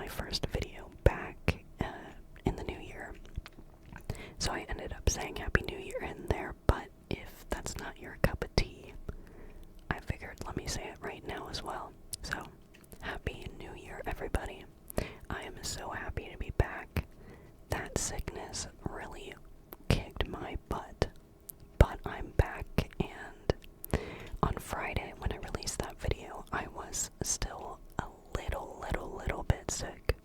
my first video back in the new year. So I ended up saying Happy New Year in there, but if that's not your cup of tea, I figured let me say it right now as well. So, Happy New Year, everybody. I am so happy to be back. That sickness really kicked my butt, but I'm back, and on Friday when I released that video, I was still a little bit sick.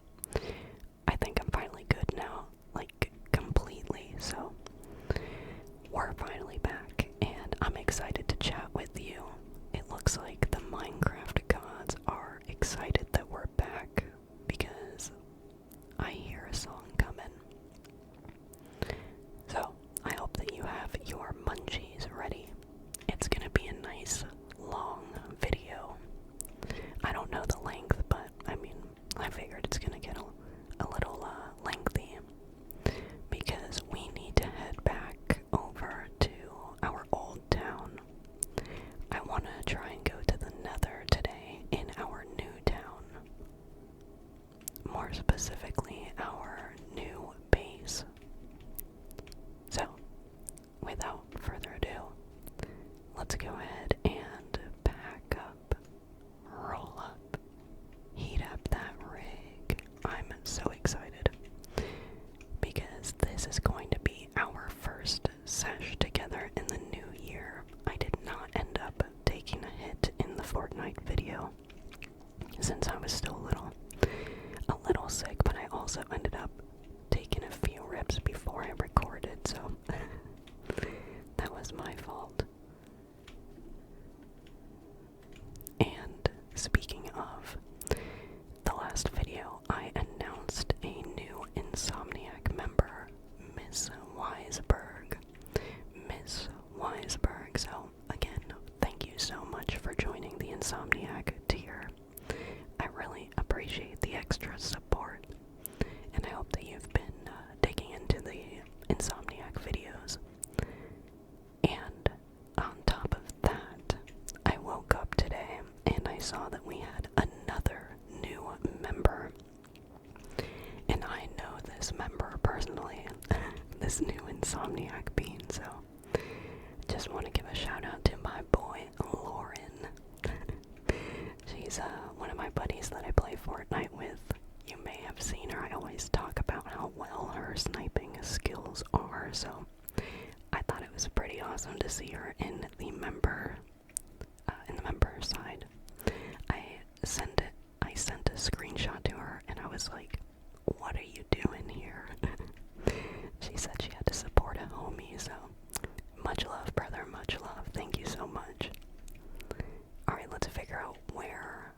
I think I'm finally good now, like completely, so we're finally back, and I'm excited to chat with you. It looks like the Minecraft gods are excited that we're back, because I hear a song coming. So, I hope that you have your munchies ready. It's gonna be a nice, long video. I don't know the length, but I mean, I figured it's gonna get a little lengthy, because we need to head back over to our old town. I want to try and go to the Nether today in our new town. More specifically, our new base. So, without further ado, let's go ahead and pack up, roll up, heat up that rig. I'm so excited, because this is going to be our first sesh together in the new year. I did not end up taking a hit in the Fortnite video, since I was still a little sick, but I also ended up taking a few rips before I recorded, so that was my fault. And speaking of, the last video I announced a new Insomniac member, Miss Weisberg. Miss Weisberg, so again, thank you so much for joining the Insomniac tier. I really appreciate the extra support, and I hope that you've been digging into the Insomniac videos. And on top of that, I woke up today and I saw that we had another new member. And I know this member personally, this new Insomniac bean, so just want to give a shout out to my boy, Lauren. She's one of my buddies that I play Fortnite with. You may have seen her. I always talk about how well her sniping skills are, so I thought it was pretty awesome to see her in the member side. I sent a screenshot to her, and I was like, "What are you doing here?" She said she had to support a homie, so much love, brother, much love. Thank you so much. Alright, let's figure out where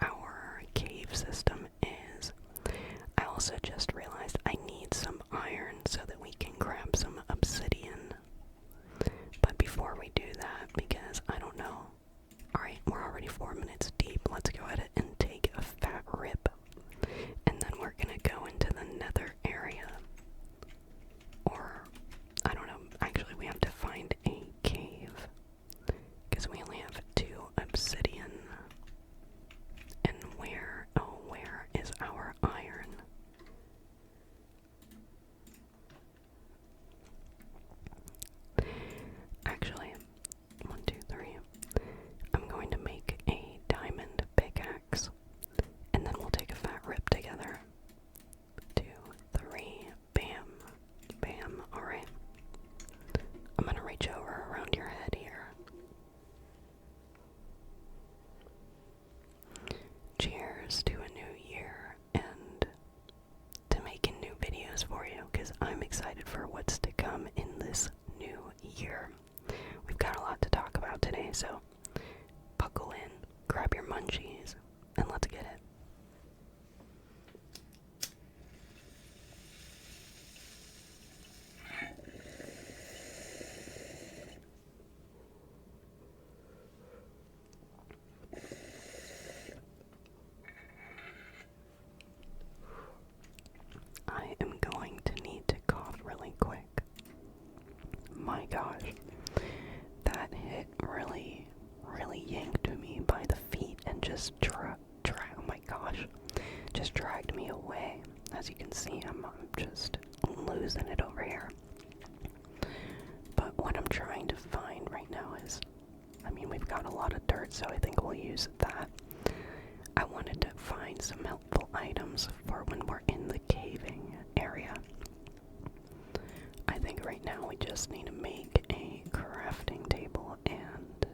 our cave system is. I also just realized I need some iron so that we can grab some obsidian. But before we do that, because I don't know. Alright, we're already 4 minutes deep. Let's go ahead and take a fat rip. And then we're gonna go into the Nether area. Or, I don't know, actually we have to find a cave, because we only have 2 obsidian. And where is our iron? Actually, 1, 2, 3. I'm going to make a diamond pickaxe, and then we'll take a fat rip together. 2, 3, bam, bam. Alright. I'm gonna reach over around your head here. Cheers to a new year, and to making new videos for you, because I'm excited for what's to come in this new year. We've got a lot to talk about today, so buckle in, grab your munchies, and let's get it. I am going to need to cough really quick. My gosh, that hit really yanked me by the feet and just oh my gosh, just dragged me can see, I'm just losing it over here. But what I'm trying to find right now is, I mean, we've got a lot of dirt, so I think we'll use that. I wanted to find some helpful items for when we're in the caving area. I think right now we just need to make a crafting table, and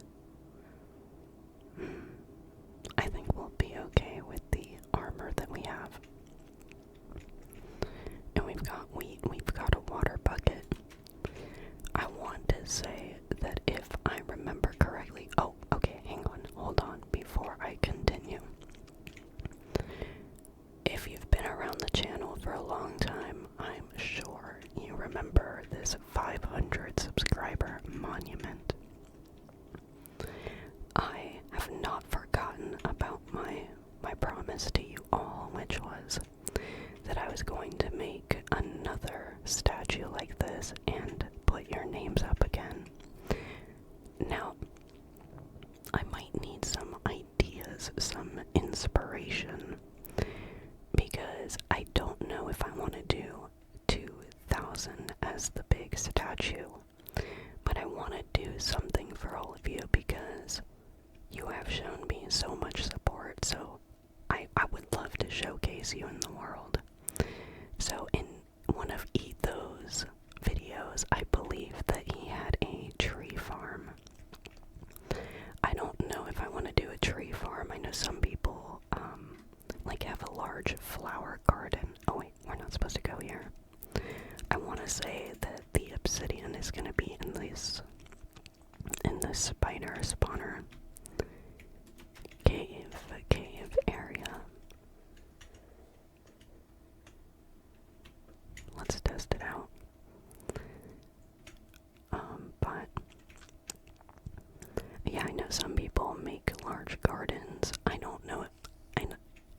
I think we'll be okay with the armor that we have. And we've got a water bucket. I want to say that if I remember correctly, oh, okay, hang on, hold on, before I continue. If you've been around the channel for a long time, I'm sure you remember this 500 subscriber monument. I have not forgotten about my promise to you all, which was that I was going to make another statue like this and put your names up again. Now, I might need some ideas, some inspiration, because I don't know if I want to do 2,000 as the big statue, but I want to do something for all of you because you have shown me so much support, so I would love to showcase you in the world. So in one of Etho's videos, I believe that he had a tree farm. I don't know if I want to do a tree farm. I know some people like have a large flower garden. Oh wait, we're not supposed to go here. I want to say that the obsidian is going to be in this spider spawner cave area. Let's test it out. But yeah, I know some people make large gardens. I don't know it,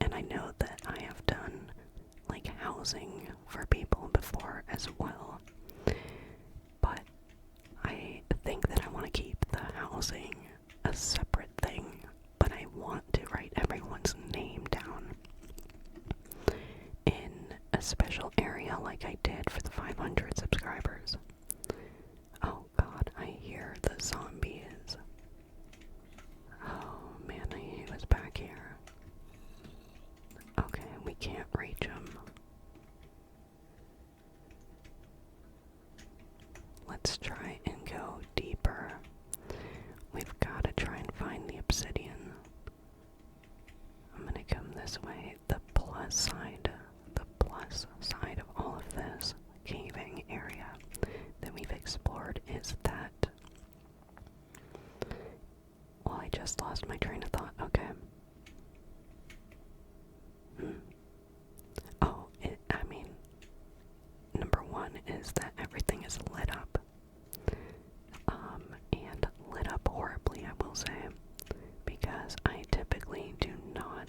and I know that I have done like housing for people before as well. But I think that I want to keep the housing a separate thing, but I want to write everyone's name down in a special area like I did for the 500 subscribers. Oh god, I hear the zombies. Oh man, I knew he was back here. Okay, we can't reach him. Let's try and go deeper. We've got to try and find the obsidian. I'm gonna come this way. The plus side of all of this caving area that we've explored is that. Well, I just lost my train of thought. Okay. Oh, I mean, number one is that everything is lit up. And lit up horribly, I will say, because I typically do not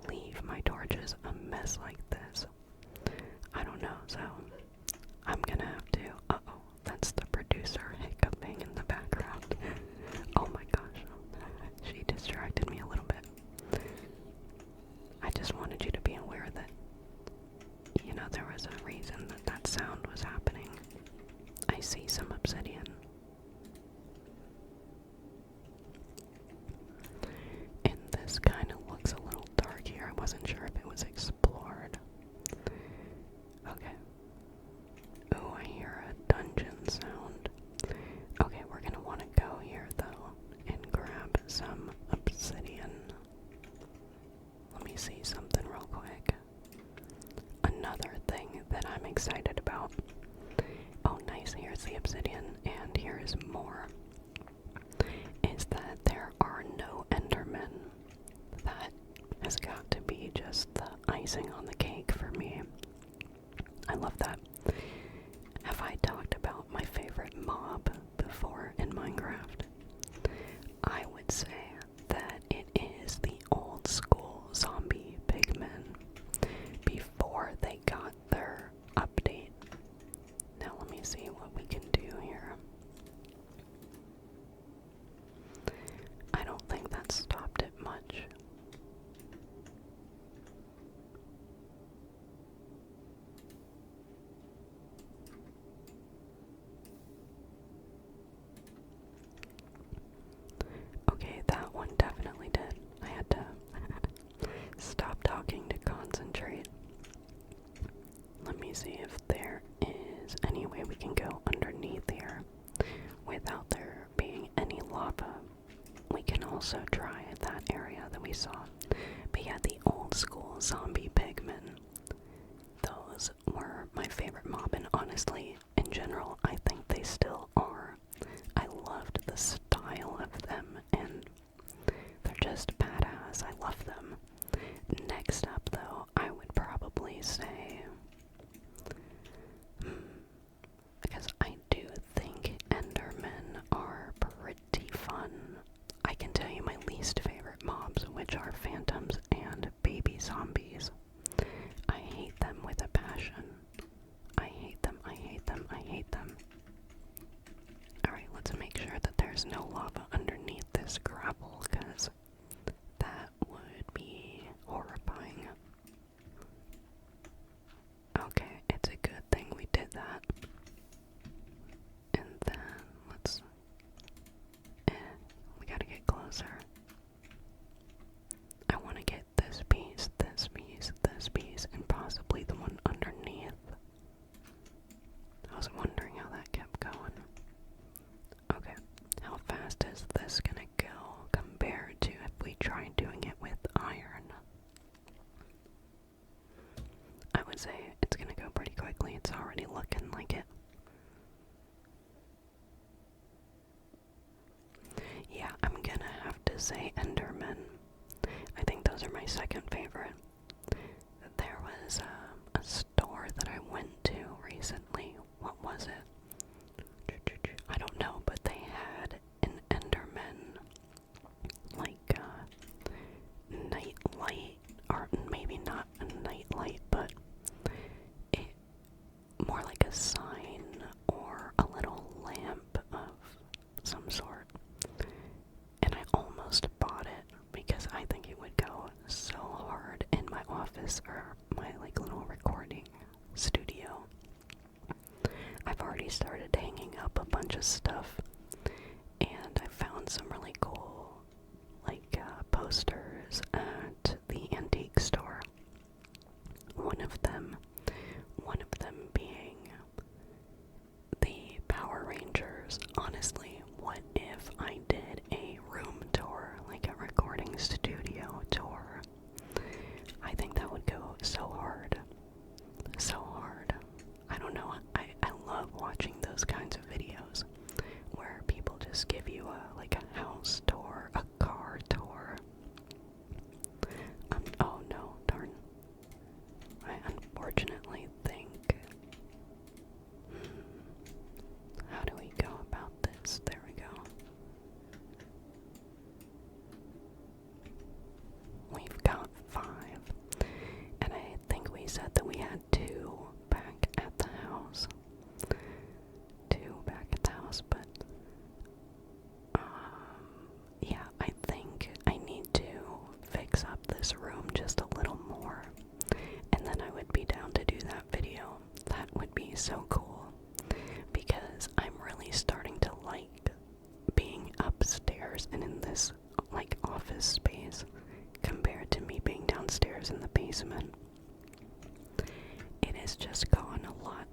leave my torches a mess like this. I don't know, so I'm gonna have to. Uh-oh, that's the producer hiccuping in the background. Oh my gosh, she distracted me a little bit. I just wanted you to be aware that, you know, there was a reason that that sound was happening. I see some obsidian. And this kind of looks a little dark here. I wasn't sure if it was explored. Okay. Ooh, I hear a dungeon sound. Okay, we're gonna want to go here though and grab some obsidian. Let me see something real quick. Another thing that I'm excited about. Oh nice, here's the obsidian, and here's more. Is that there are no endermen. That has got to be just the icing on the cake for me. I love that. Have I talked about my favorite mob before in Minecraft? I would say that it is the old school zombie pigmen before they got their update. Now let me see what we can do here. I don't think that stopped it much. also dry at that area that we saw. But yeah, the old school zombie pigmen, those were my favorite mob, and honestly, in general, I think they still are. I loved the style of them, and they're just badass. I love them. Next up, though, I would probably say, because I do think Endermen are pretty fun. I can tell you my least favorite mobs, which are phantoms and baby zombies. I hate them with a passion. I hate them, I hate them, I hate them. Alright, let's make sure that there's no lava underneath this gravel, because that would be horrifying. Okay, it's a good thing we did that. And then let's... we gotta get closer. I want to get this piece, this piece, this piece, and possibly the one underneath. I was wondering how that kept going. Okay, how fast is this gonna go compared to if we try doing it with iron? I would say it's gonna go pretty quickly. It's already looking like it. Yeah, I'm gonna have to say Enderman. I think those are my second favorite. There was a store that I went to recently. What was it? I don't know, but they had an Enderman, like night light, or maybe not a night light, but it more like a sign or a little lamp of some sort. And I almost bought it because I think it would go so hard in my office or my like little recording studio. I've already started hanging up a bunch of stuff, and I found some really cool like posters at the antique store. One of them being the Power Rangers. Honestly, what if I did a room tour, like a recording studio tour? I think that would go so hard. So hard. I don't know, I love watching those kinds of videos where people just give you like a house tour, a car tour. Oh no, darn. I unfortunately think... how do we go about this? There we go. We've got 5. And I think we said that we had 2 back at the house. 2 back at the house, but... yeah, I think I need to fix up this room just a little more. And then I would be down to do that video. That would be so cool. Because I'm really starting to like being upstairs and in this like office space compared to me being downstairs in the basement. It has just gone a lot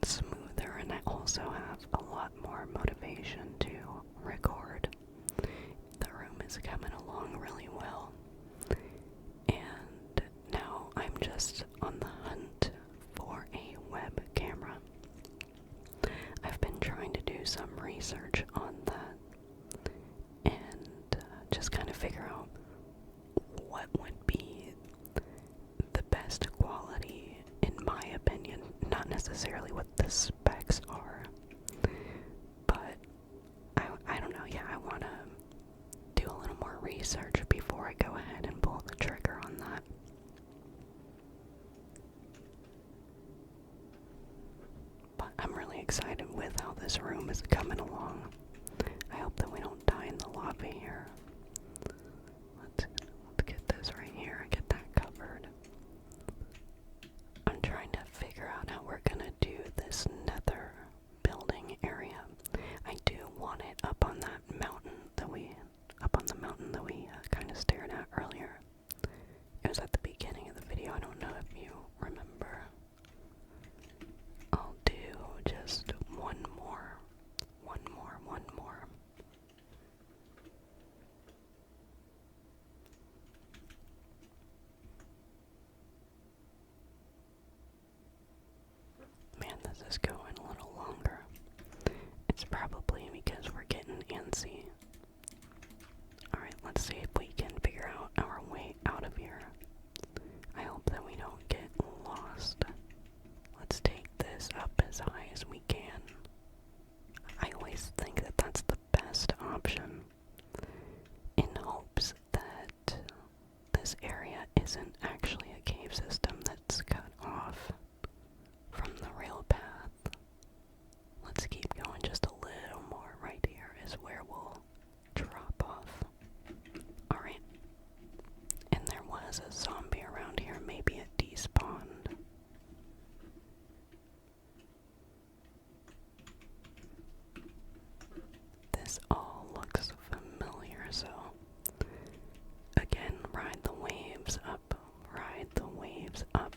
smoother, and I also have a lot more motivation to record. The room is coming along really well, and now I'm just on the hunt for a web camera. I've been trying to do some research on that and just kind of figure out what would be the best quality in my opinion. Not necessarily what the specs are, but I don't know. Yeah, I want to do a little more research before I go ahead and pull the trigger on that. But I'm really excited with how this room is coming along. I hope that we don't die in the lava here. Let's get this right here, get that covered. I'm trying to figure out how we're gonna do this nether building area. I do want it up on that mountain that we kind of stared at earlier. It was at the beginning of the video. I don't know if you remember. I'll do just one more. this area isn't actually a cave system that's cut off from the real path. Let's keep going just a little more. Right here is where we'll drop off. Alright. And there was a zombie around here. Maybe it despawned. This all looks familiar, so again, ride the waves up, ride the waves up.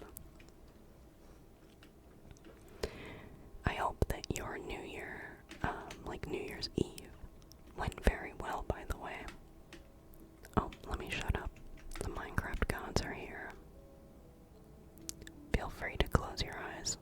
I hope that your New Year, like New Year's Eve, went very well, by the way. Oh, let me shut up. The Minecraft gods are here. Feel free to close your eyes.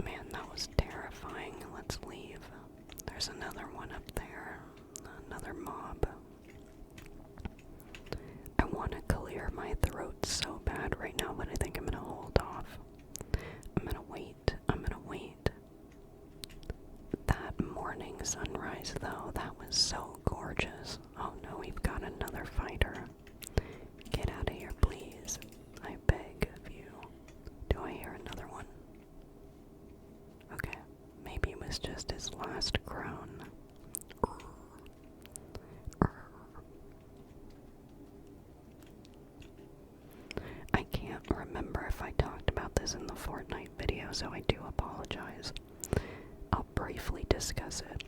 Man, that was terrifying. Let's leave. There's another one up there. Another mob. I want to clear my throat so bad right now, but I think I'm gonna hold off. I'm gonna wait. I'm gonna wait. That morning sunrise, though, that was so gorgeous. Oh no, we've got another fighter. Get out of here, please. I beg of you. Do I hear another one? Okay, maybe it was just his last crown. I can't remember if I talked about this in the Fortnite video, so I do apologize. I'll briefly discuss it.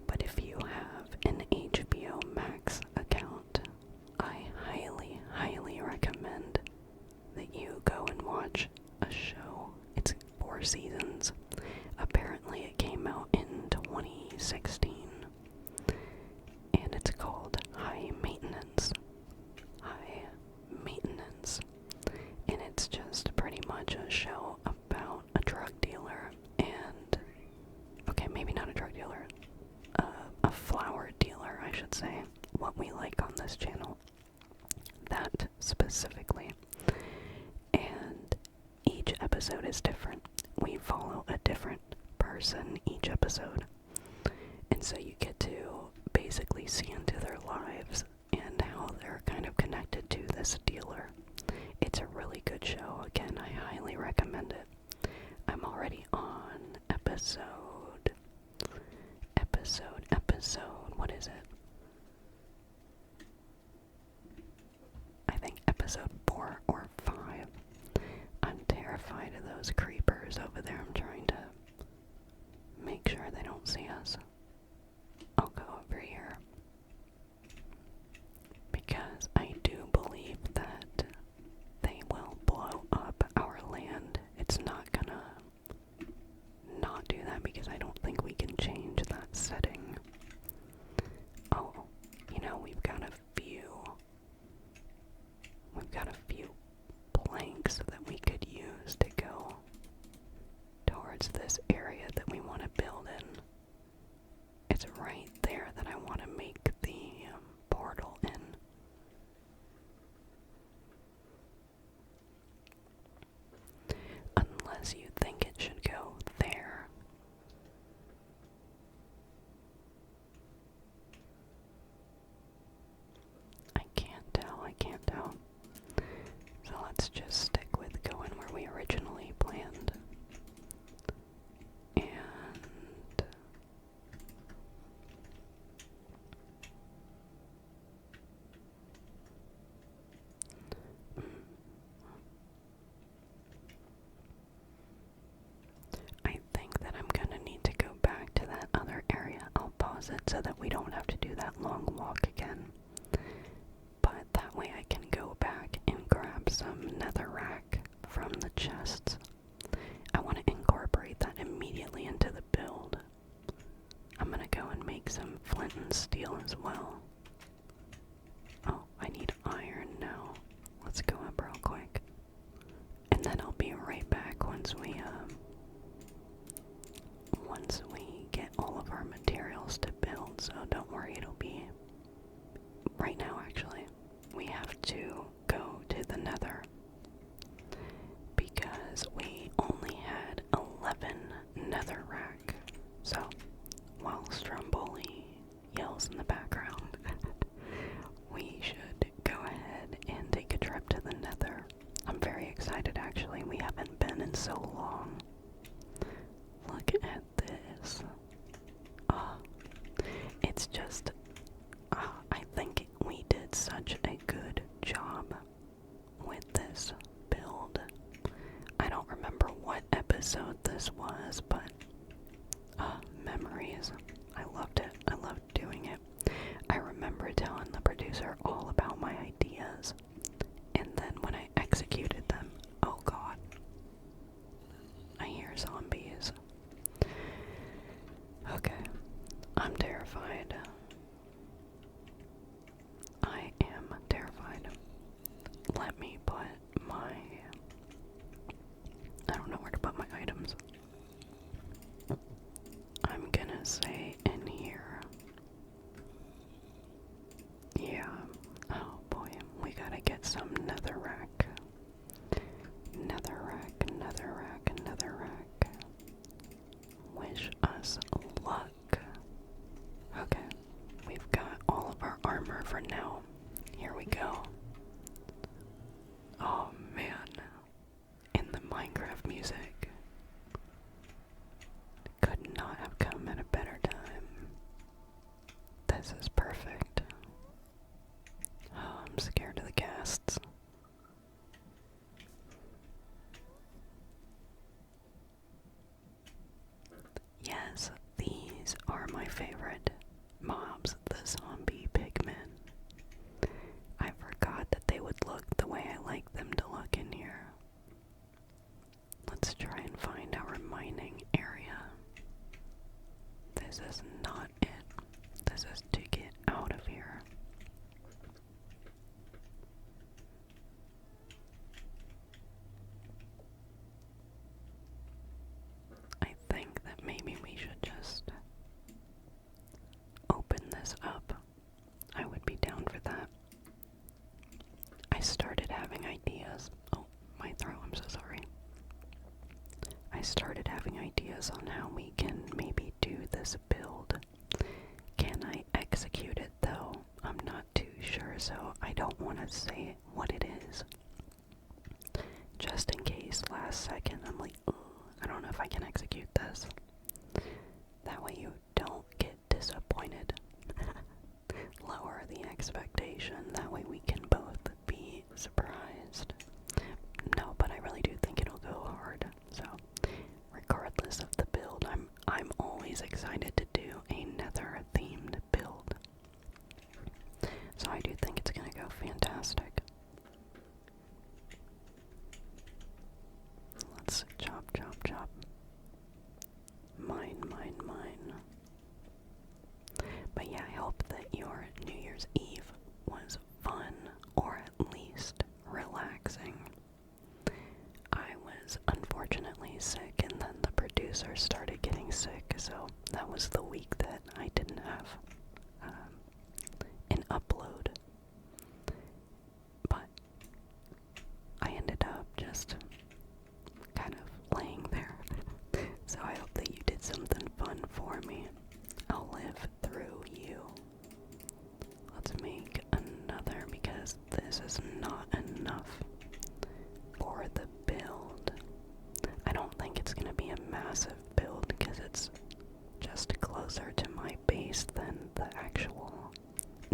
But if you have an HBO Max account, I highly, highly recommend that you go and watch a show. It's 4 seasons. Apparently it came out in 2016. And it's called High Maintenance. High Maintenance. And it's just pretty much a show about a drug dealer and... Okay, maybe not a drug dealer. A flower dealer, I should say. What we like on this channel. That specifically. And each episode is different. We follow a different person each episode. And so you get to basically see into their lives and how they're kind of connected to this dealer. It's a really good show. Again, I highly recommend it. I'm already on episode, what is it? I think episode 4 or 5. I'm terrified of those creepers over there. I'm trying to make sure they don't see us. I'll go over here. Because I do believe that they will blow up our land. It's not gonna not do that because I don't think we can change that setting. Oh, you know, we've got a few planks that we could use to go towards this area that we want to build in. It's right there that I want to make the portal in. Unless you think it should go there. so that we don't have to do that long walk again. But that way I can go back and grab some netherrack from the chests. I want to incorporate that immediately into the build. I'm gonna go and make some flint and steel as well. Oh, I need iron now. Let's go up real quick. And then I'll be right back once we get all of our materials to build. So don't worry, it'll be right now actually. We have to go to the Nether because we only had 11 netherrack. So while Stromboli yells in the background, we should go ahead and take a trip to the Nether. I'm very excited actually. We haven't been in so long. Look at this. It's just, I think we did such a good job with this build. I don't remember what episode this was, but memories. I loved it. I loved doing it. I remember telling the producer all about my ideas, and then when I executed them, oh god, I hear zombies. Okay, I'm terrified. I am terrified. Let me put my... I don't know where to put my items. I'm gonna say in here. Yeah. Oh boy, we gotta get some netherrack. Netherrack, netherrack, netherrack. Wish us luck. Okay, we've got all of our armor for now. Here we go. Oh man, in the Minecraft music. Could not have come at a better time. This is perfect. Oh, I'm scared of the ghasts. Yes, these are my favorite mobs, the zombie pigmen. I forgot that they would look the way I like them to look in here. Let's try and find our mining area. This is not it. This is to get out of here. I think that maybe we should just open this up. I would be down for that. I started having ideas. Oh, my throat, I'm so sorry. I started having ideas on how we can maybe do this build. Can I execute it though? I'm not too sure, so I don't want to say what it is. Just in case last second I'm like, I don't know if I can execute this. That way you don't get disappointed. Lower the expectation, that way we can both be surprised. No, but I really do think it'll go hard. So, regardless of the build, I'm always excited to do a Nether themed build. So I do think it's gonna go fantastic. Let's chop, chop, chop. Mine, mine, mine. But yeah, I hope that your New Year's Eve was fun, or at least relaxing. I was unfortunately sick, and then the producer started getting sick, so that was the week that I didn't have an upload. But I ended up just kind of laying there. So I hope that you did something fun for me. I'll live through you. Let's make another because this is not enough for the build. I don't think it's gonna be a massive build because it's just closer to my base than the actual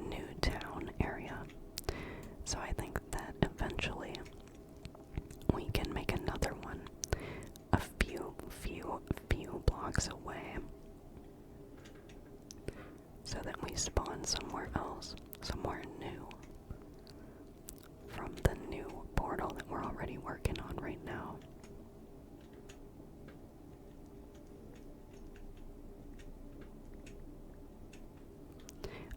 new town area. So I think that eventually we can make another one a few blocks away. respawn somewhere else, somewhere new. From the new portal that we're already working on right now.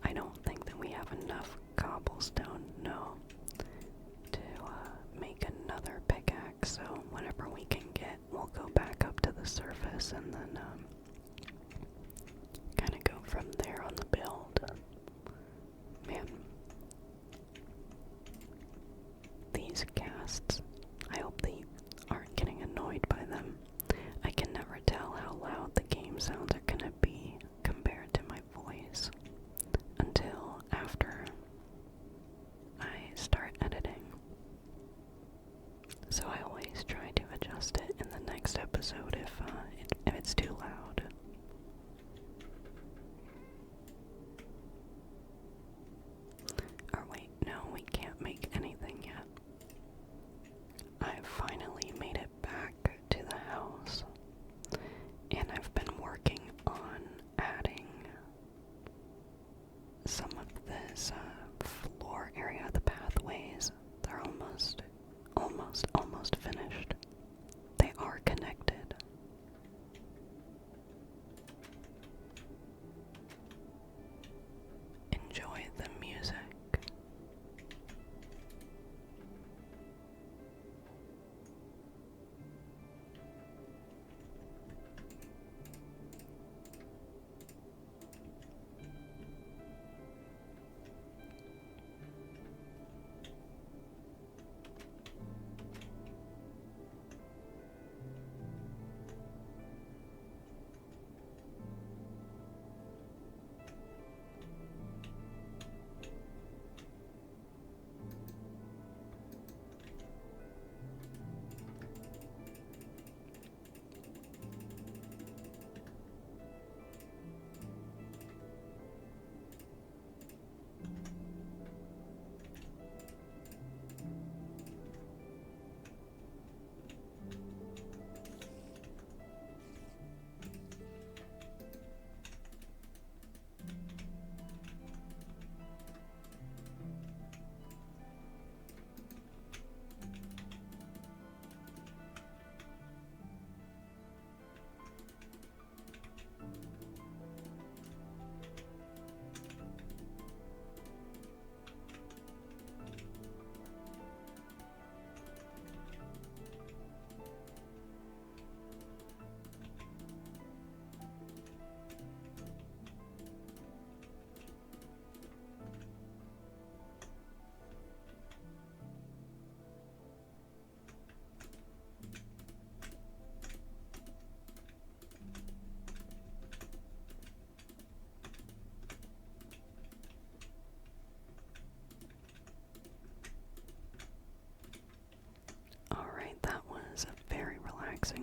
I don't think that we have enough cobblestone, no, to make another pickaxe, so whatever we can get, we'll go back up to the surface and then kind of go from there on the build. Man, these casts, I hope they aren't getting annoyed by them. I can never tell how loud the game sounds are gonna be compared to my voice until after I start editing. So I always try to adjust it in the next episode if it's too loud. Or wait, no, we can't make anything yet. I've finally made it back to the house, and I've been working on adding some of this floor area, the pathways. They're almost finished. They are connected. Enjoy the music.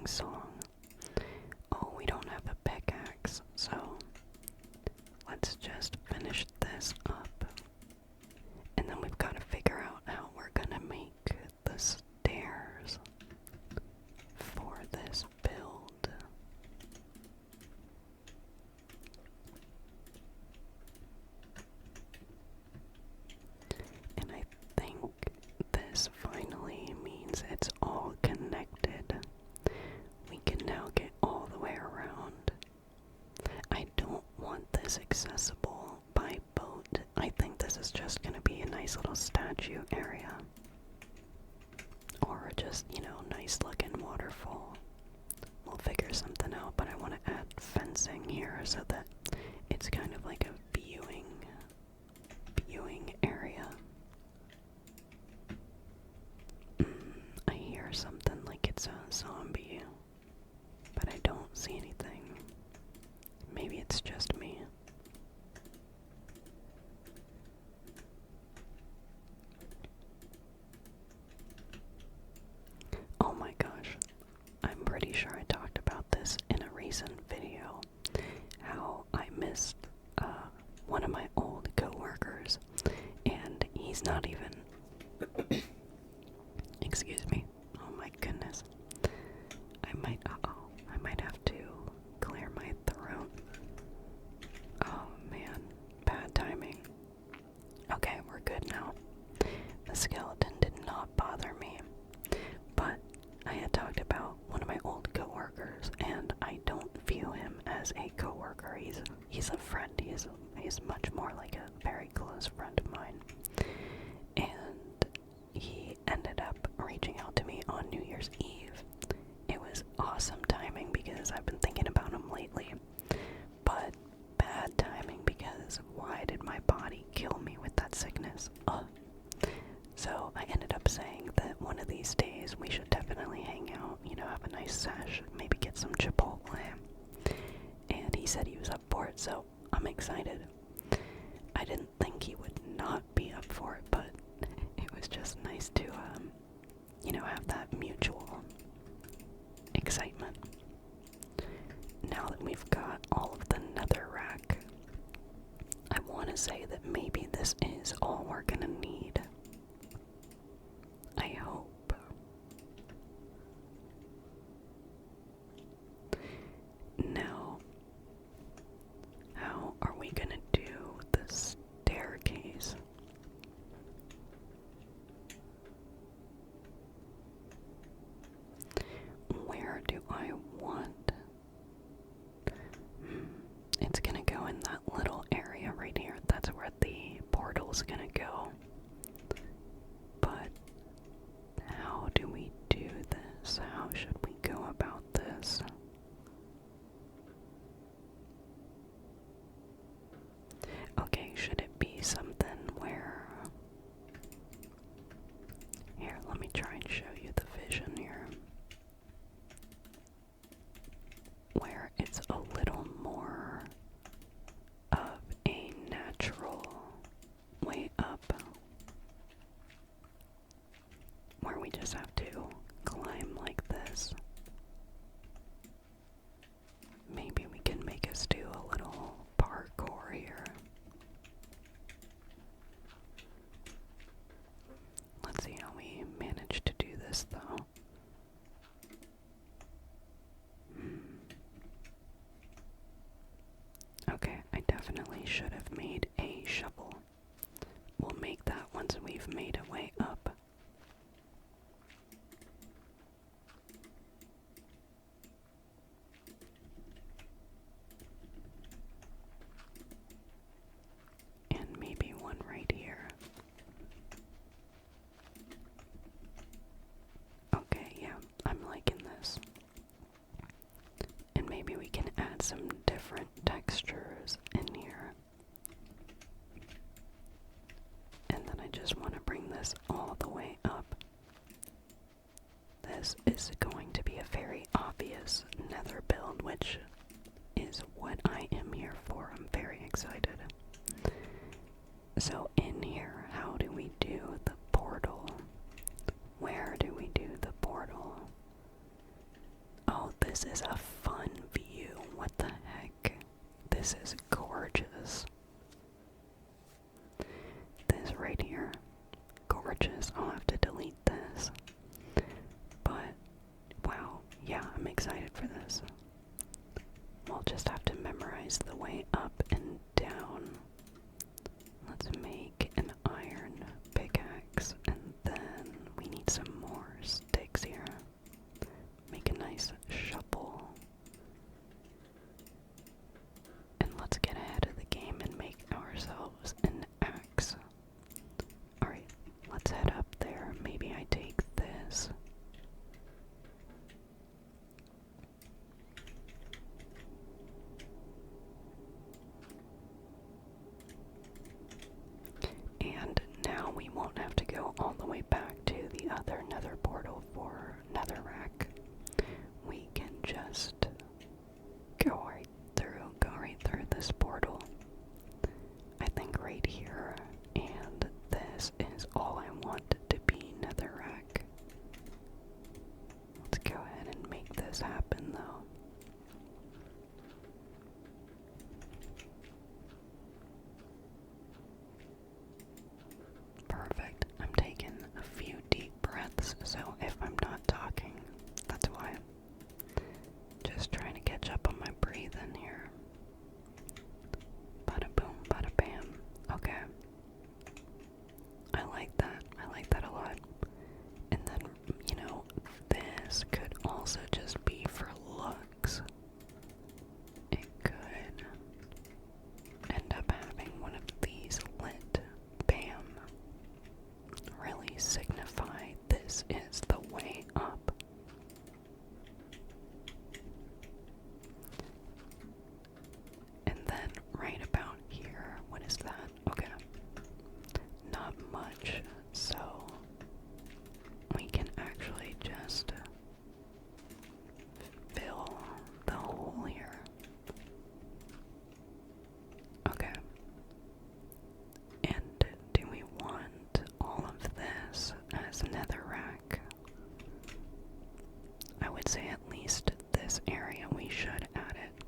Song. Oh, we don't have a pickaxe, so let's just finish this up. And then we've got to figure out how we're gonna make the stairs for this build. And I think this finally means it's all connected. We can now get all the way around. I don't want this accessible by boat. I think this is just going to be a nice little statue area. Or just, nice looking waterfall. We'll figure something out, but I want to add fencing here so that it's kind of like a viewing area. I hear something like it's a zombie, but I don't see anything. Maybe it's just me. Oh my gosh, I'm pretty sure I talked about this in a recent video, how I missed one of my old coworkers, and he's not even, excuse me, oh my goodness, I might have to clear my throat. Oh man, bad a coworker. He's a friend. He's much more like a very close friend of mine. And he ended up reaching out to me on New Year's Eve. It was awesome timing because I've been thinking about him lately. But bad timing because why did my body kill me with that sickness? So I ended up saying that one of these days we should definitely hang out, have a nice sesh, maybe get some Chipotle. And he said he was up for it, so I'm excited. I didn't think he would not be up for it, but it was just nice to, have that mutual excitement. Now that we've got all of the netherrack, I want to say that maybe this is all we're gonna need. I hope. Now, how are we gonna do the staircase? Where do I want? It's gonna go in that little area right here. That's where the portal's gonna go. But how do we do this? How should we go about this? Okay, should it be something where... Here, let me try and show you the vision here. Where it's a little more of a natural way up. Where we just have to climb like this. Maybe we can make us do a little parkour here. Let's see how we manage to do this though. Okay, I definitely should have made a shovel. We'll make that once we've made a way up. And maybe one right here. Okay, yeah, I'm liking this. And maybe we can add some different textures in here. And then I just want to bring this all the way up. This is going to be a very obvious nether build, which is what I am here for. I'm very excited. So in here, how do we do the portal? Where do we do the portal? Oh, this is a fun view. What the heck? This is gorgeous. This right here. Gorgeous. I'll have to delete this. But, wow. Yeah, I'm excited for this. We'll just have to memorize the way up and down. Let's make an iron pickaxe, and then we need some more sticks here. Make a nice shovel. And let's get ahead of the game and make ourselves an axe. Alright, let's head up there. Maybe I take this. And now we won't have to go all the way back to the other nether portal for netherrack. We can just go right through this portal. I think right here, and this is all I want to be netherrack. Let's go ahead and make this happen though. Perfect. I'm taking a few deep breaths, so if I'm not talking, that's why. Just trying to catch up on my breathing here. Bada boom, bada bam. Okay. I like that. I like that a lot. And then, this could also just be for looks. It could much, so we can actually just fill the hole here. Okay. And do we want all of this as netherrack? I would say at least this area we should add it.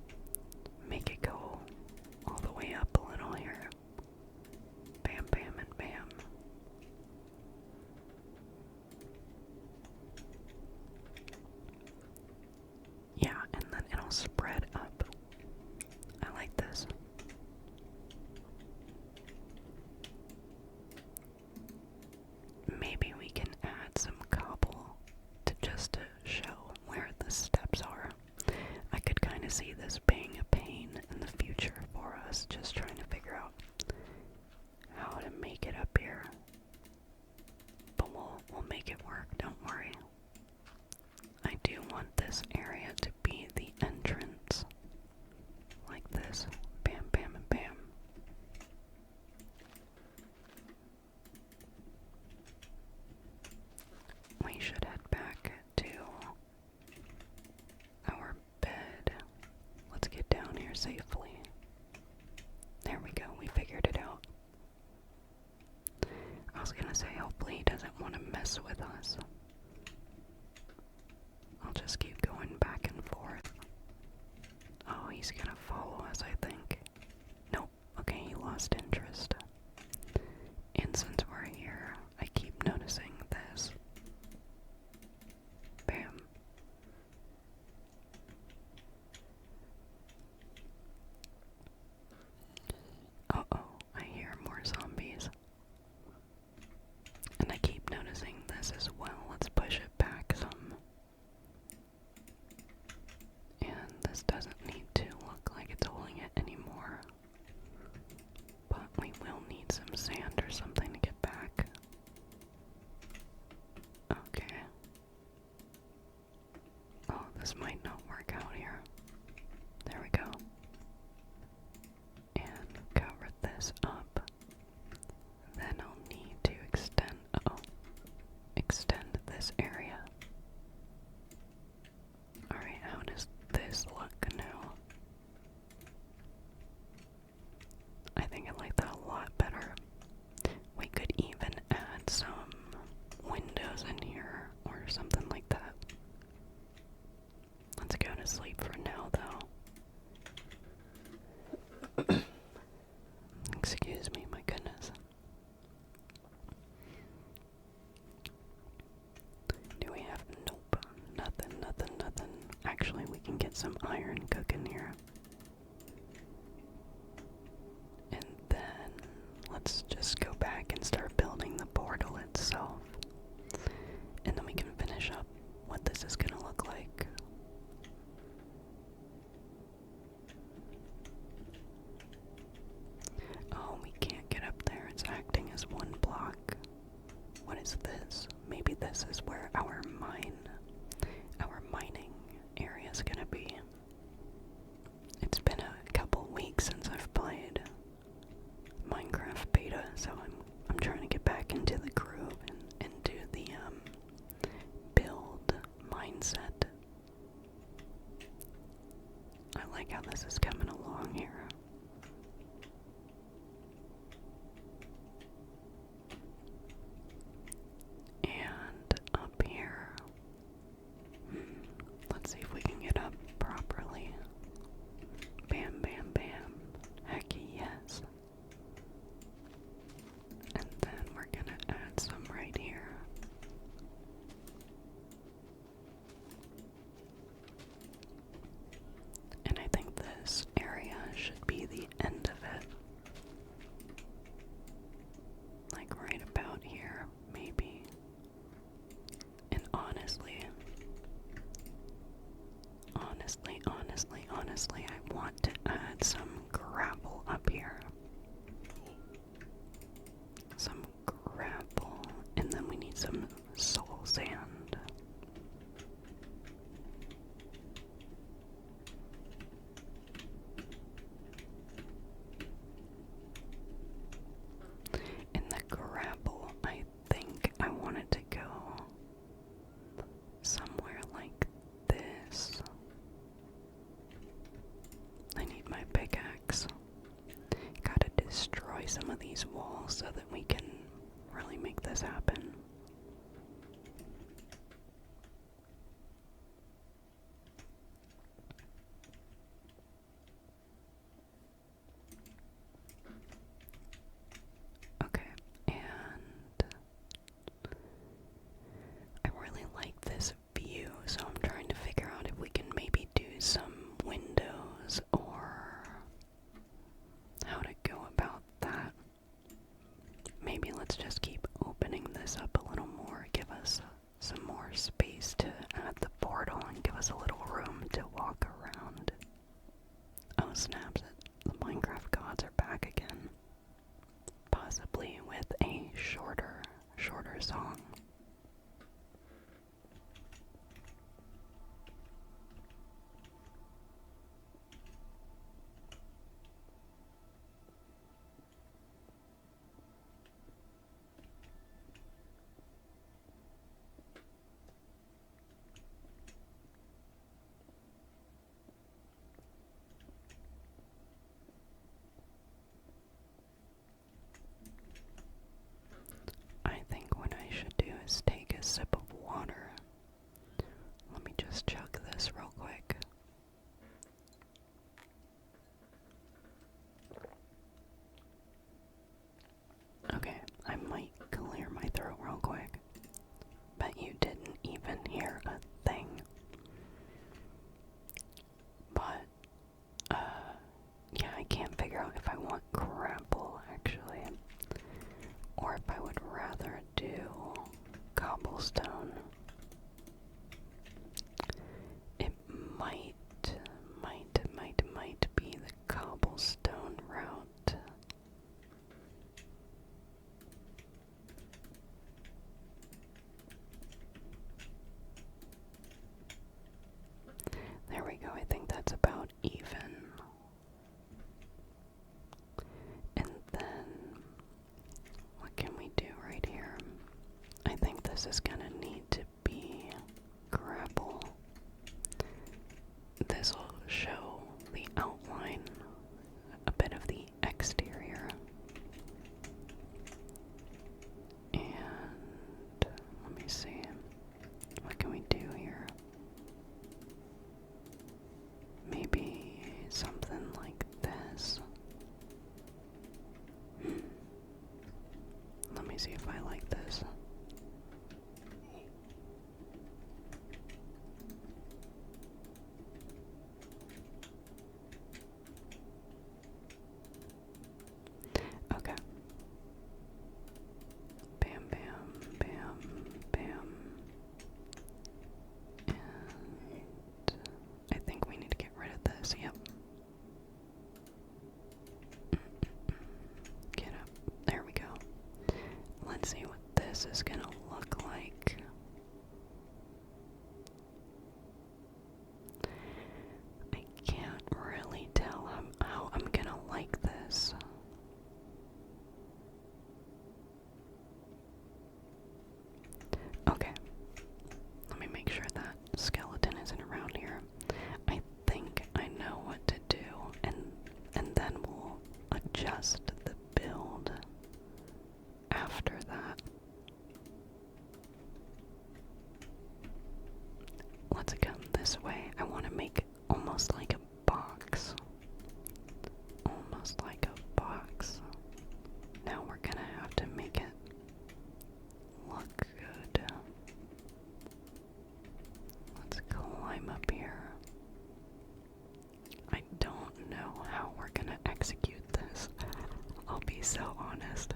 Make it go all the way up a little here. Bam, bam, and bam. Yeah, and then it'll spread up. I like this. Maybe we can add some cobble to just to show where the steps are. I could kind of see this being a pain in the future for us, just trying to figure out how to make it up here. But we'll make it work, don't worry. I do want this area to be the entrance. Like this. Bam, bam, and bam. We should head back to our bed. Let's get down here safely. There we go, we figured it out. I was gonna say, hopefully he doesn't want to mess with us. I'll just keep going back and forth. Oh, he's gonna follow us, I think. Nope, okay, he lost interest. And since we're here, I keep noticing this. Bam. Uh-oh, I hear more zombies. And I keep noticing this as well. Let's push it back some. And this doesn't need to look like it's holding it anymore. But we will need some sand or something to get back. Okay. Oh, this might not work out here. There we go. And cover this up. Then I'll need to extend this area. Alright, how does this look now? I think I like that a lot better. We could even add some windows in here or something like that. Let's go to sleep for now, though. Excuse me, my goodness. Do we have? Nope. Nothing, nothing, nothing. Actually, we can get some iron cooking here. And then let's just go back and start building the portal itself. And then we can finish up what this is gonna look like. Oh, we can't get up there. It's acting as one block. What is this? Maybe this is where our mining area is gonna be. It's been a couple weeks since I've played Minecraft beta, so I'm trying to get back into the groove and into the build mindset. I like how this is coming along here. And these walls so that we can really make this happen. Okay, and I really like this view, so I'm trying to figure out if we can maybe do some windows or how to go about that. Maybe let's just keep opening this up a little more, give us some more space to add the portal and give us a little room to walk around. Oh snaps, the Minecraft gods are back again. Possibly with a shorter song. I think what I should do is take a sip of water. Let me just chug this real quick. Okay, I might clear my throat real quick. Bet you didn't even hear a thing. But, yeah, I can't figure out if I want grapple, actually. Or if I would rather do cobblestone. It might be the cobblestone route. There we go, I think that's about even. And then, what can we do right here? I think this is gonna need to be grapple. This will show the outline, a bit of the exterior. And let me see, what can we do here? Maybe something like this. Let me see if I like this. Okay. Bam, bam, bam, bam. And I think we need to get rid of this, yep. Get up. There we go. Let's see what this is gonna look like. I can't really tell how I'm gonna like this. Okay. Let me make sure that skeleton isn't around here. I think I know what to do, and then we'll adjust the build after that. Let's come this way. I want to make almost like a box. Almost like a box. Now we're gonna have to make it look good. Let's climb up here. I don't know how we're gonna execute this. I'll be so honest.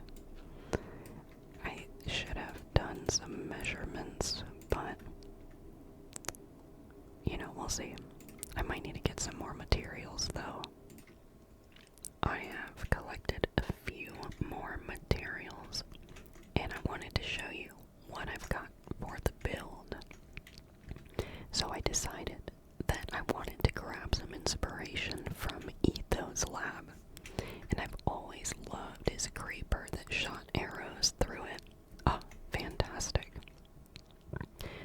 I should have done some measurements, but you know, we'll see. I might need to get some more materials though. I have collected a few more materials and I wanted to show you what I've got for the build. So I decided that I wanted to grab some inspiration from Etho's lab. And I've always loved his creeper that shot arrows through it. Oh, fantastic.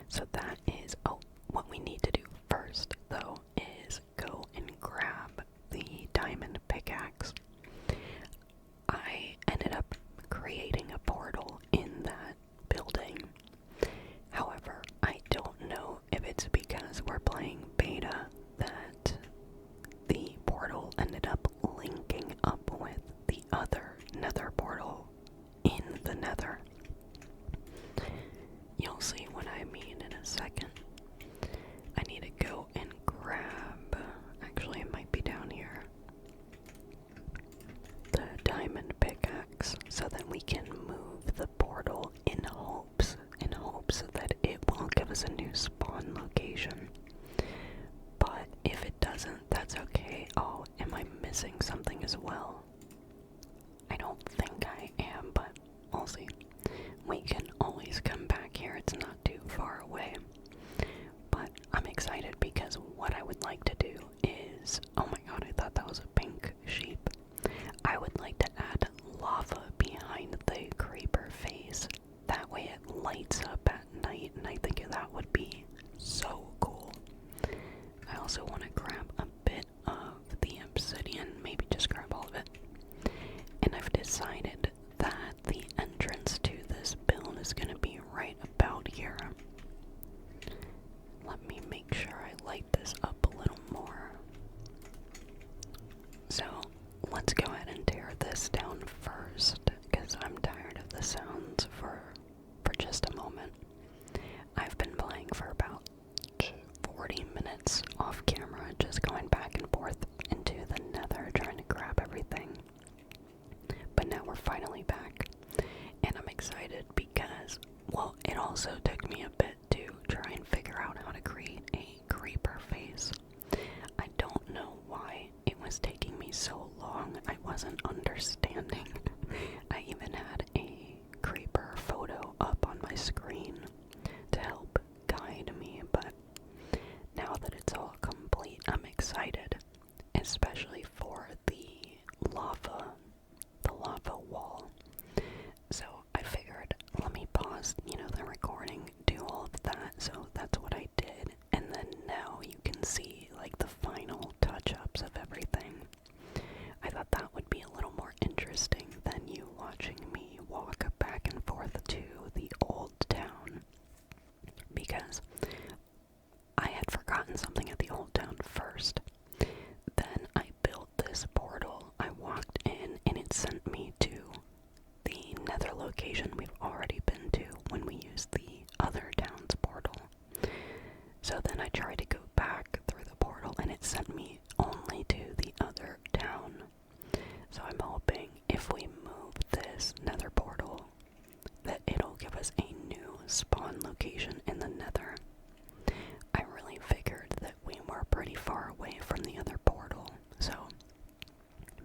So that is, what we need to do first, though, is go and grab the diamond pickaxe. I ended up other nether portal in the nether. You'll see what I mean in a second. I need to go and grab, actually it might be down here, the diamond pickaxe so that we can move the portal in hopes that it will give us a new spawn location. But if it doesn't, that's okay. Oh, am I missing something as well? I don't think I am, but we'll see. We can always come back here, it's not too far away. But I'm excited because what I would like to do is, oh my god, I thought that was a pink sheep. I would like to add lava behind the creeper face. That way it lights up at night, and I think that would be so cool. I also want to grab a bit of the obsidian, maybe just grab all of it. And I've decided that the entrance to this build is going to be right about here. Let me make sure I light this up a little more. So let's go ahead and tear this down first, because I'm tired of the sounds for just a moment. I've been playing for about 40 minutes off camera, just going back and forth into the nether, trying to grab everything. But now we're finally back, and I'm excited because, well, it also took me a bit to try and figure out how to create a creeper face. I don't know why it was taking me so long. I wasn't understanding. I even had a creeper photo up on my screen to help guide me, but now that it's all complete, I'm excited, especially for the lava wall. So I figured, let me pause, the recording, do all of that. So that's what I did, and then now you can see like the final touch-ups of everything. I thought that would be a little more interesting than you watching me walk back and forth to the old town, because I had forgotten something at the old town first. Then I built this portal, I walked in, and it sent me to the nether location we've already been to when we used the other town's portal. So then I tried to go back through the portal, and it sent me only to the other town. So I'm hoping if we move this nether portal, that it'll give us a new spawn location in the nether. I really figured that we were pretty far away from the other portal, so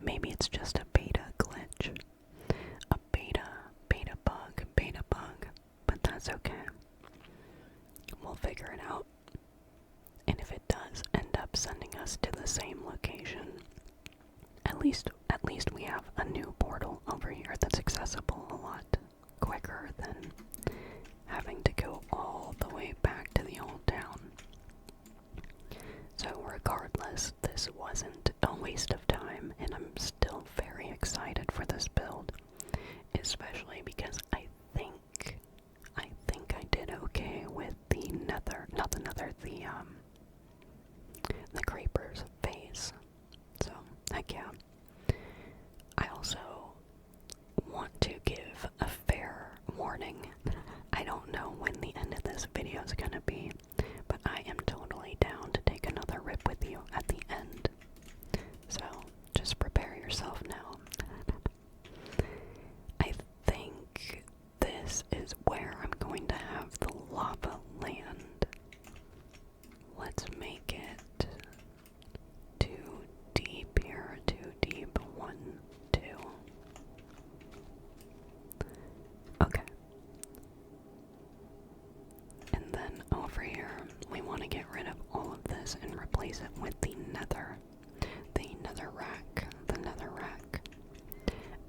maybe it's just a beta glitch. A beta bug, but that's okay. We'll figure it out. And if it does end up sending us to the same location, at least we have a new portal over here that's accessible a lot quicker than having to go all the way back to the old town. So regardless, this wasn't a waste of time, and I'm still very excited for this build, especially because I think I did okay with the nether, not the nether, the creeper's face. So heck yeah. I also want to give a fair warning. I don't know when the end of this video is gonna be, but I am totally down to take another rip with you at the end. So just prepare yourself now. I think this is where I'm going to have the lava land. Let's make it too deep here, too deep, 1, 2. Okay. And then over here, we want to get rid of all of this and replace it with the nether. The nether rack.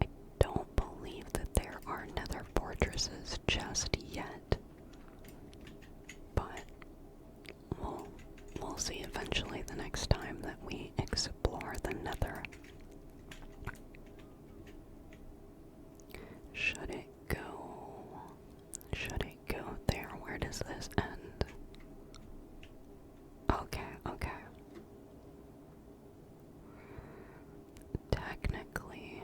I don't believe that there are nether fortresses just yet, but we'll see eventually the next time that we explore the nether. Should it go there? Where does this end? Okay. Technically,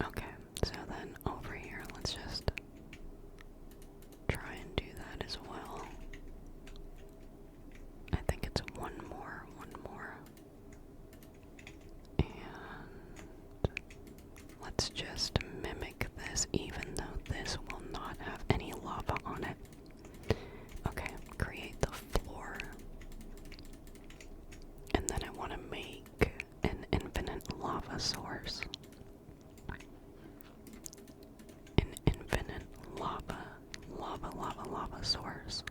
Okay, so then over here, let's just try and do that as well. I think it's one more. And let's just mimic this, even though this will not have any lava on it. Okay, create the floor. And then I want to make an infinite lava source. An infinite lava source.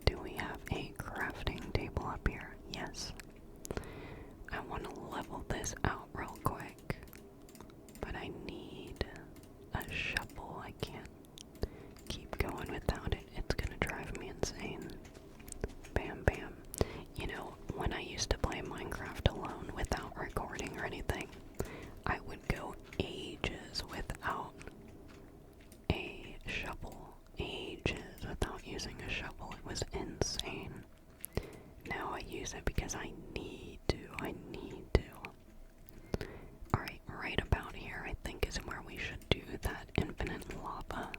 Do we have a crafting table up here? Yes. I want to level this out real quick, but I need a shovel. I can't keep going without it. It's gonna drive me insane. Bam, bam. You know, when I used to play Minecraft alone without recording or anything, I would go ages without a shovel. Ages without using a shovel. It was insane. Now I use it because I need to. Alright, right about here I think is where we should do that infinite lava.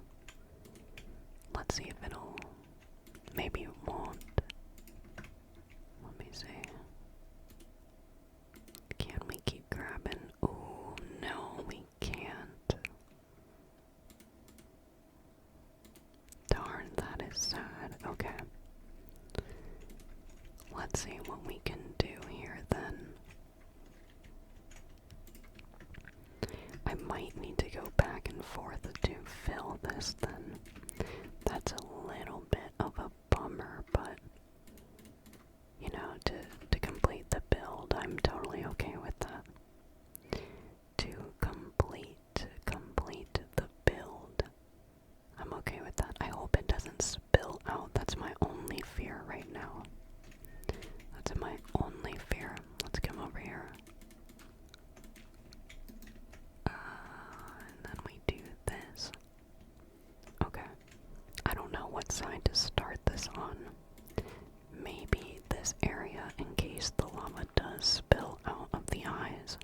Let's see if it'll... maybe it won't. Let me see. Can we keep grabbing? Oh, no, we can't. Darn, that is sad. Okay. Let's see what we can do here then. I might need to go back and forth to fill this then. That's a little bit of a bummer, but you know, to complete the build, I'm totally okay with that. To complete the build, I'm okay with that. I hope it doesn't spill out. That's my only fear right now. That's my only fear. Let's come over here. And then we do this. Okay. I don't know what side to start this on. Maybe this area in case the lava does spill out of the eyes.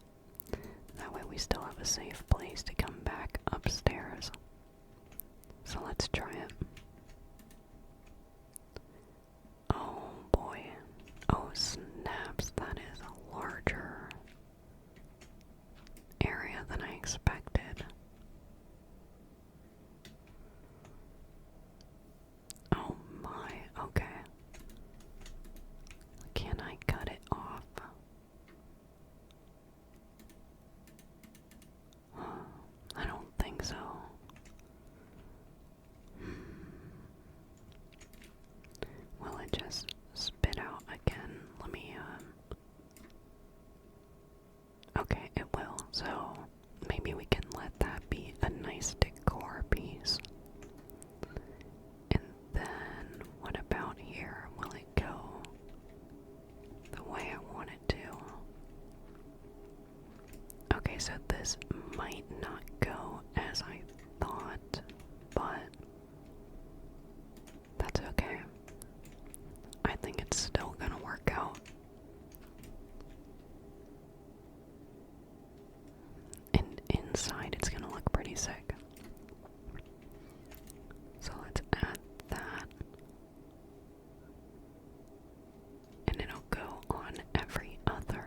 That way we still have a safe place to come back upstairs. So let's try it. Oh boy. Oh snaps, that is a larger area than I expected. Oh my, okay. Can I cut it off? I don't think so. Will it just spit out again? Let me, okay, it will. So, maybe we can let that be a nice decor piece. And then, what about here? Will it go the way I want it to? Okay, so this might not go as I thought, but that's okay. I think it's still gonna work out. And inside it's gonna look pretty sick. So let's add that. And it'll go on every other.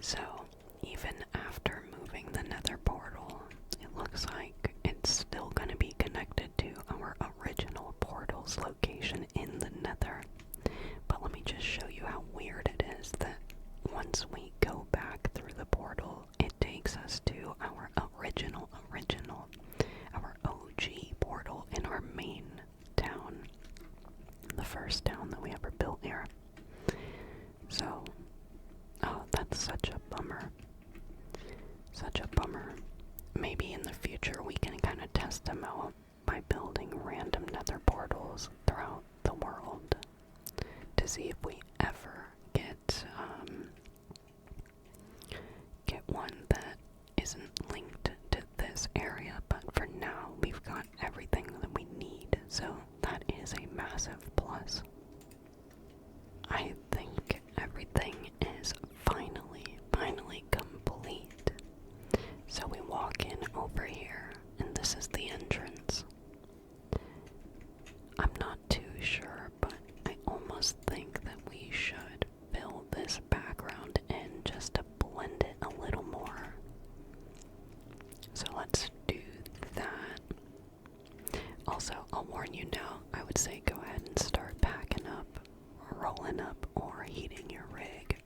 So, even after moving the Nether portal, it looks like it's still going to be connected to our original portal's location in the Nether. But let me just show you how weird it is that once we go back through the portal, it takes us to our original, our OG portal in our main town. The first town that we ever built here. So, oh, that's such a bummer. Such a bummer. Maybe in the future we can kind of test them out by building random Nether portals throughout the world to see if we ever get one that isn't linked to this area. But for now, we've got everything that we need, so that is a massive plus. I think everything is finally complete. So we walk in over here, and this is the entrance. I'm not too sure, but I almost think that we should fill this background in just to blend it a little more. So let's do that. Also, I'll warn you now, I would say go ahead and start packing up, or rolling up, or heating your rig.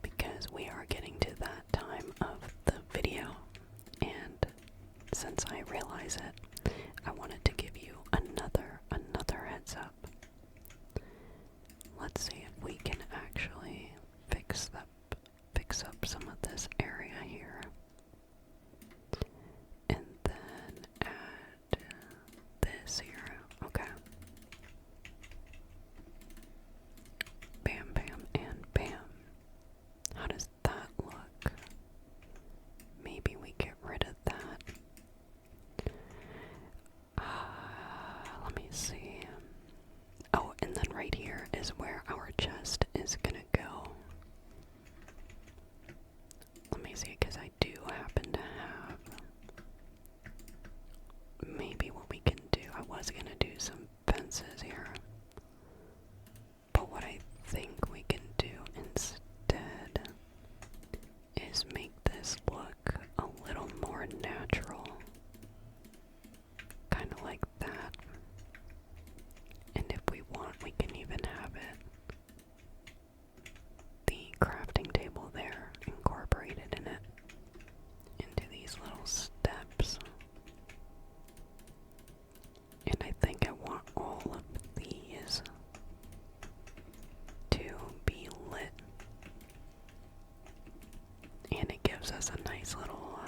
Because we are getting to that time of the video, and since I realize it, I wanted to give you another heads up. Let's see if we can actually fix up some of this area here. And then add this here. Okay. Bam, bam, and bam. How does that look? Maybe we get rid of that. Let me see. Oh, and then right here is where our chest is gonna go. Let me see, because I do happen to have maybe what we can do. I was gonna do some fences here, but what I think we can do instead is make this look a little more natural. Kind of like that. And if we want, we can even have it, the crafting table there, incorporated in it, into these little steps. And I think I want all of these to be lit. And it gives us a nice little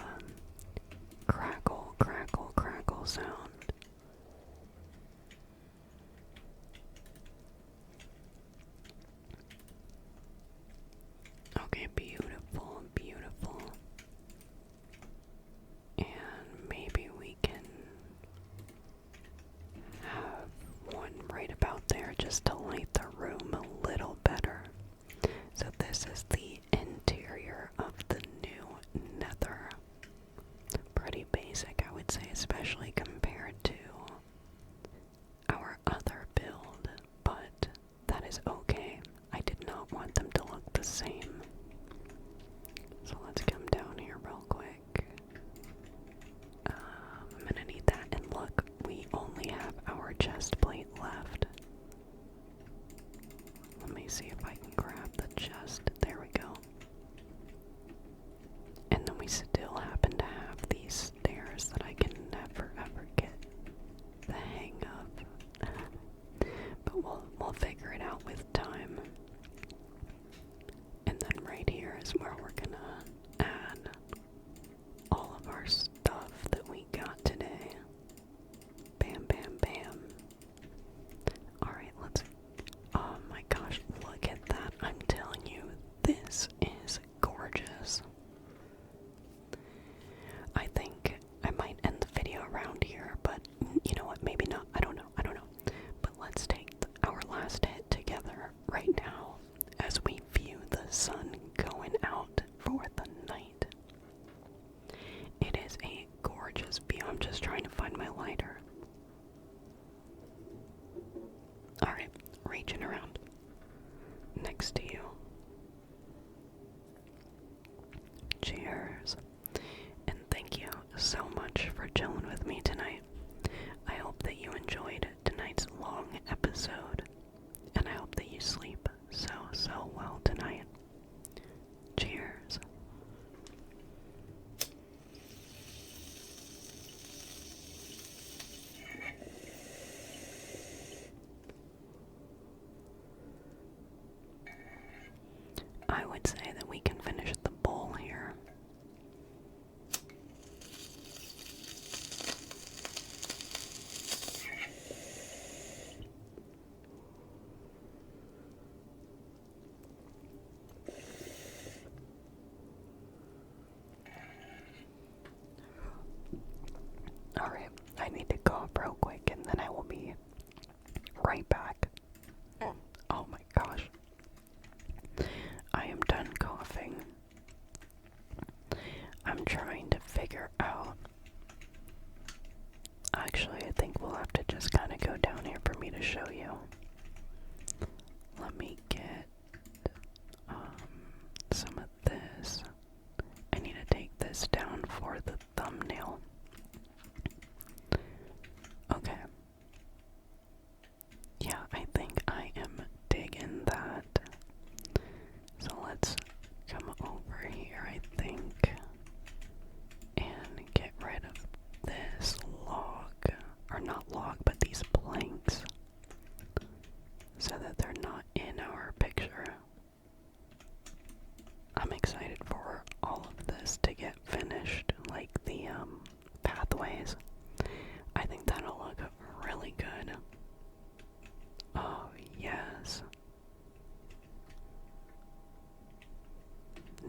crackle, crackle, crackle sound. Okay, beautiful, beautiful. And maybe we can have one right about there just to light the room a little better. So this is the interior of the new Nether. Pretty basic, I would say, especially compared to our other build, but that is okay. I did not want them to look the same. So let's come down here real quick. I'm gonna need that, and look, we only have our chest plate left. Let me see if I can grab the chest. There we go. And then we still happen to have these stairs that I can never ever get the hang of. But we'll figure it out with time. And then right here is where we're gonna add all of our stuff that we got today. Bam, bam, bam. Alright, let's... Oh my gosh, look at that. I'm telling you, this is gorgeous. I think I might end the video around here, but you know what, maybe not. I don't know. But let's take our last hit together right now as we view the sun going out for the night. It is a gorgeous view. I'm just trying to find my lighter. Alright, reaching around next to you. I would say that we can finish the bowl here. Alright, I need to cough real quick and then I will be right back. Oh my gosh. I am done coughing. I'm trying to figure out. Actually, I think we'll have to just kind of go down here for me to show you. Let me get some of this. I need to take this down for the thumbnail. Okay. Yeah, I think I am digging that. So let's come over here, I think, and get rid of this log. Or not log, but these planks. So that they're not in our picture. I'm excited for all of this to get finished, like the pathways. I think that'll look really good. Oh, yes.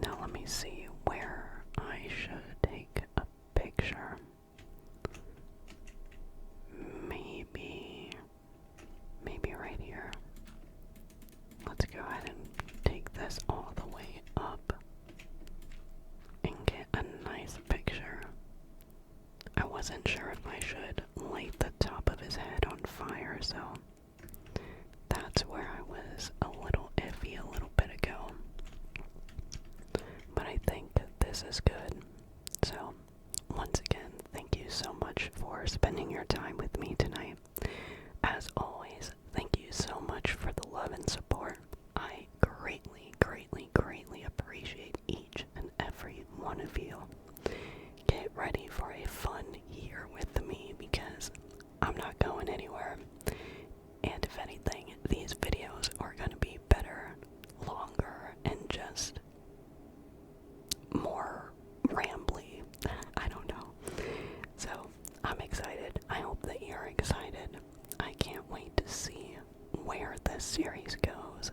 Now let me see where I should take a picture. Maybe right here. Let's go ahead and take this all the way up and get a nice picture. I wasn't sure if I should light the top of his head on fire, so that's where I was a little iffy a little bit ago. But I think this is good. So, once again, thank you so much for spending your time with me tonight. As always, thank you so much for the love and support. I greatly, greatly, greatly appreciate each and every one of you. Get ready for a fun year with me because I'm not going anywhere. And if anything, these videos are going to be better, longer, and just more rambly. I don't know. So, I'm excited. I hope that you're excited. I can't wait to see where this series goes,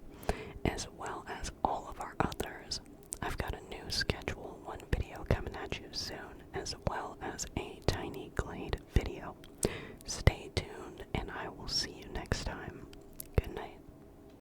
as well as all of our others. I've got a new schedule, one video coming at you soon, as well as a tiny glade video. Stay tuned, and I will see you